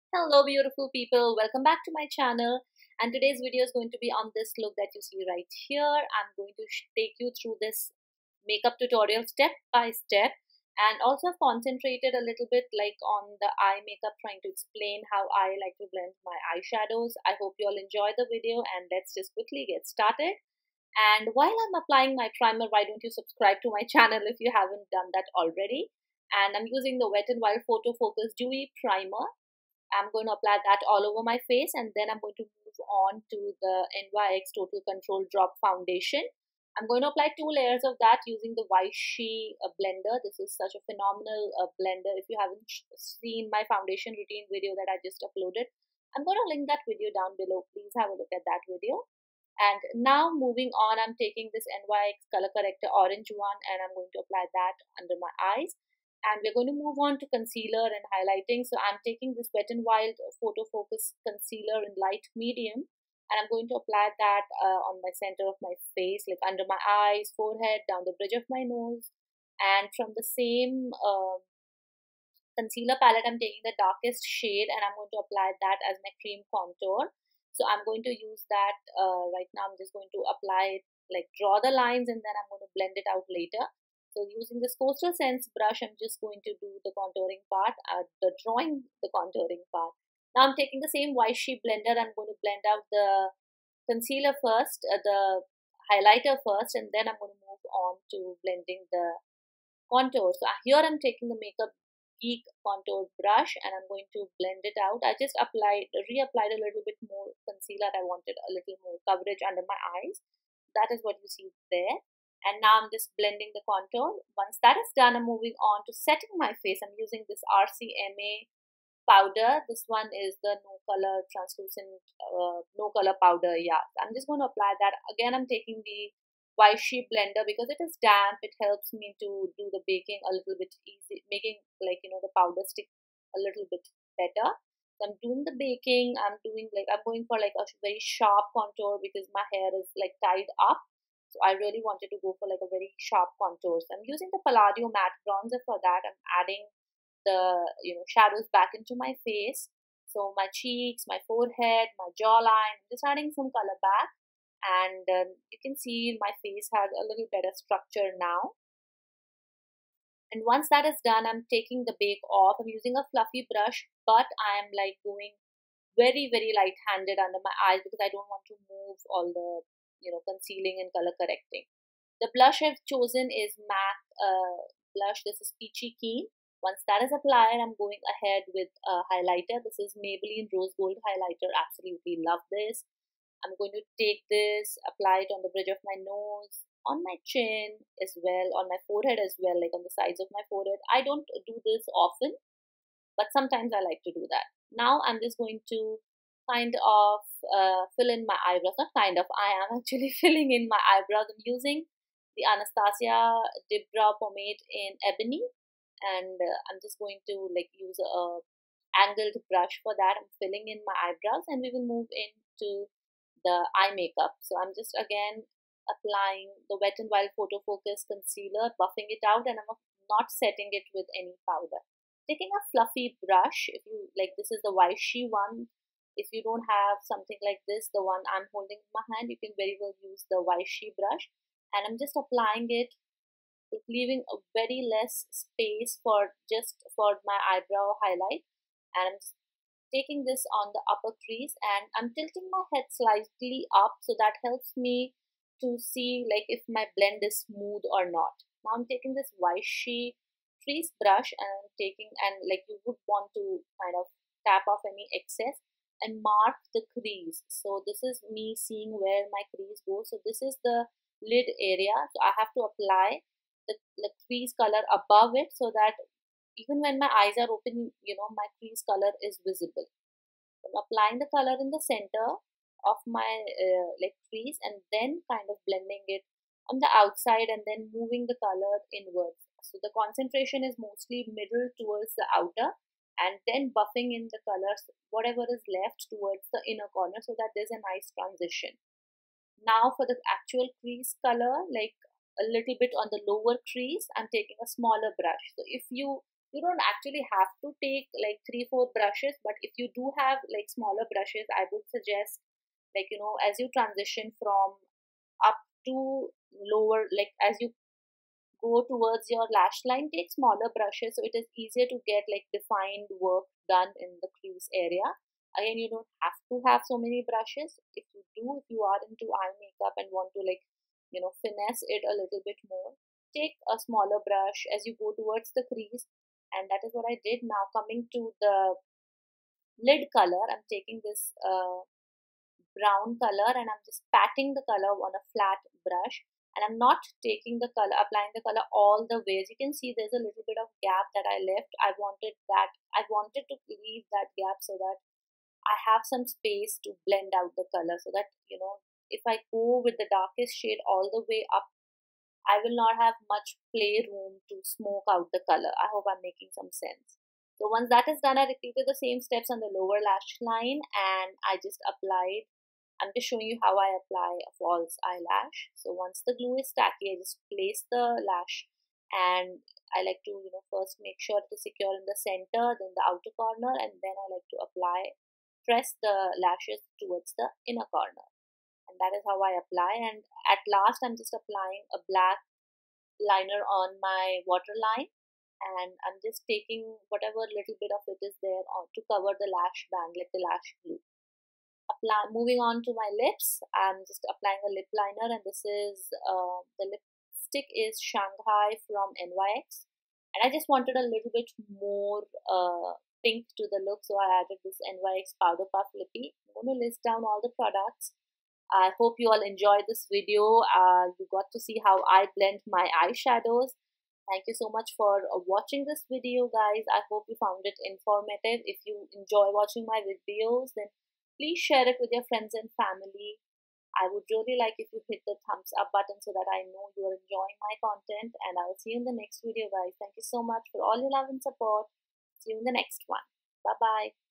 Hello beautiful people, welcome back to my channel, and today's video is going to be on this look that you see right here. I'm going to take you through this makeup tutorial step by step, and also concentrated a little bit like on the eye makeup, trying to explain how I like to blend my eyeshadows. I hope you all enjoy the video, and let's just quickly get started. And while I'm applying my primer, why don't you subscribe to my channel if you haven't done that already. And I'm using the Wet n Wild Photo Focus Dewy Primer. I'm going to apply that all over my face, and then I'm going to move on to the NYX Total Control Drop Foundation. I'm going to apply 2 layers of that using the Vichy blender. This is such a phenomenal blender. If you haven't seen my foundation routine video that I just uploaded, I'm going to link that video down below. Please have a look at that video. And now moving on, I'm taking this NYX Color Corrector Orange one, and I'm going to apply that under my eyes. And we're going to move on to concealer and highlighting. So I'm taking this Wet n Wild Photo Focus Concealer in light medium, and I'm going to apply that on my center of my face, like under my eyes, forehead, down the bridge of my nose. And from the same concealer palette, I'm taking the darkest shade, and I'm going to apply that as my cream contour. So I'm going to use that right now. I'm just going to apply it, like draw the lines, and then I'm going to blend it out later. So using this Coastal Scents brush, I'm just going to do the contouring part, drawing the contouring part. Now I'm taking the same Vichy blender. I'm going to blend out the concealer first, the highlighter first, and then I'm going to move on to blending the contour. So here I'm taking the Makeup Geek contour brush, and I'm going to blend it out. I just reapplied a little bit more concealer. I wanted a little more coverage under my eyes. That is what you see there. And now I'm just blending the contour. Once that is done, I'm moving on to setting my face. I'm using this RCMA powder. This one is the no color translucent no color powder. Yeah, I'm just going to apply that. Again, I'm taking the Vichy blender because it is damp. It helps me to do the baking a little bit easy, making like the powder stick a little bit better. So I'm doing the baking. I'm going for like a very sharp contour because my hair is like tied up. So I really wanted to go for like a very sharp contour. So I'm using the Palladio matte bronzer for that. I'm adding the shadows back into my face. So my cheeks, my forehead, my jawline, just adding some color back. And you can see my face has a little better structure now. And once that is done, I'm taking the bake off. I'm using a fluffy brush, but I am like going very, very light-handed under my eyes because I don't want to move all the concealing and color correcting. The blush I've chosen is MAC blush. This is Peechykeen. Once that is applied, I'm going ahead with a highlighter. This is Maybelline Rose Gold Highlighter. Absolutely love this. I'm going to take this, apply it on the bridge of my nose, on my chin as well, on my forehead as well, like on the sides of my forehead. I don't do this often, but sometimes I like to do that. Now I'm just going to kind of fill in my eyebrows. Not kind of, I am actually filling in my eyebrows. I'm using the Anastasia Dip Brow Pomade in Ebony, and I'm just going to like use a angled brush for that. I'm filling in my eyebrows, and we will move into the eye makeup. So I'm just again applying the Wet n Wild Photo Focus Concealer, buffing it out, and I'm not setting it with any powder. Taking a fluffy brush, if you like, this is the Vichy one. If you don't have something like this, the one I'm holding in my hand, you can very well use the Vichy brush. And I'm just applying it, leaving a very less space for my eyebrow highlight. And I'm just taking this on the upper crease, and I'm tilting my head slightly up, so that helps me to see like if my blend is smooth or not. Now I'm taking this Vichy crease brush, and I'm taking, and like you would want to kind of tap off any excess and mark the crease. So this is me seeing where my crease goes. So this is the lid area. So I have to apply the crease color above it, so that even when my eyes are open, my crease color is visible. I'm applying the color in the center of my crease, and then kind of blending it on the outside, and then moving the color inwards. So the concentration is mostly middle towards the outer, and then buffing in the colors, whatever is left, towards the inner corner, so that there's a nice transition. Now for the actual crease color, like a little bit on the lower crease, I'm taking a smaller brush. So if you You don't actually have to take like 3-4 brushes, but if you do have like smaller brushes, I would suggest, like, as you transition from up to lower, like as you go towards your lash line, take smaller brushes so it is easier to get like defined work done in the crease area. Again, you don't have to have so many brushes. If you do, if you are into eye makeup and want to like, finesse it a little bit more, take a smaller brush as you go towards the crease. And that is what I did. Now coming to the lid color, I'm taking this brown color and I'm just patting the color on a flat brush, and I'm not taking the color, applying the color all the way. As you can see, there's a little bit of gap that I left. I wanted to leave that gap so that I have some space to blend out the color, so that if I go with the darkest shade all the way up, I will not have much playroom to smoke out the color. I hope I'm making some sense. So once that is done, I repeated the same steps on the lower lash line, and I just applied. I'm just showing you how I apply a false eyelash. So once the glue is tacky, I just place the lash, and I like to first make sure it is secure in the center, then the outer corner, and then I like to press the lashes towards the inner corner. And that is how I apply. And at last, I'm just applying a black liner on my waterline, and I'm just taking whatever little bit of it is there on to cover the lash band, like the lash glue. Moving on to my lips, I'm just applying a lip liner, and this is the lipstick is Shanghai from NYX, and I just wanted a little bit more pink to the look, so I added this NYX Powder Puff Lippie. I'm going to list down all the products. I hope you all enjoyed this video. You got to see how I blend my eyeshadows. Thank you so much for watching this video, guys. I hope you found it informative. If you enjoy watching my videos, then please share it with your friends and family. I would really like if you hit the thumbs up button so that I know you are enjoying my content. And I will see you in the next video, guys. Thank you so much for all your love and support. See you in the next one. Bye-bye.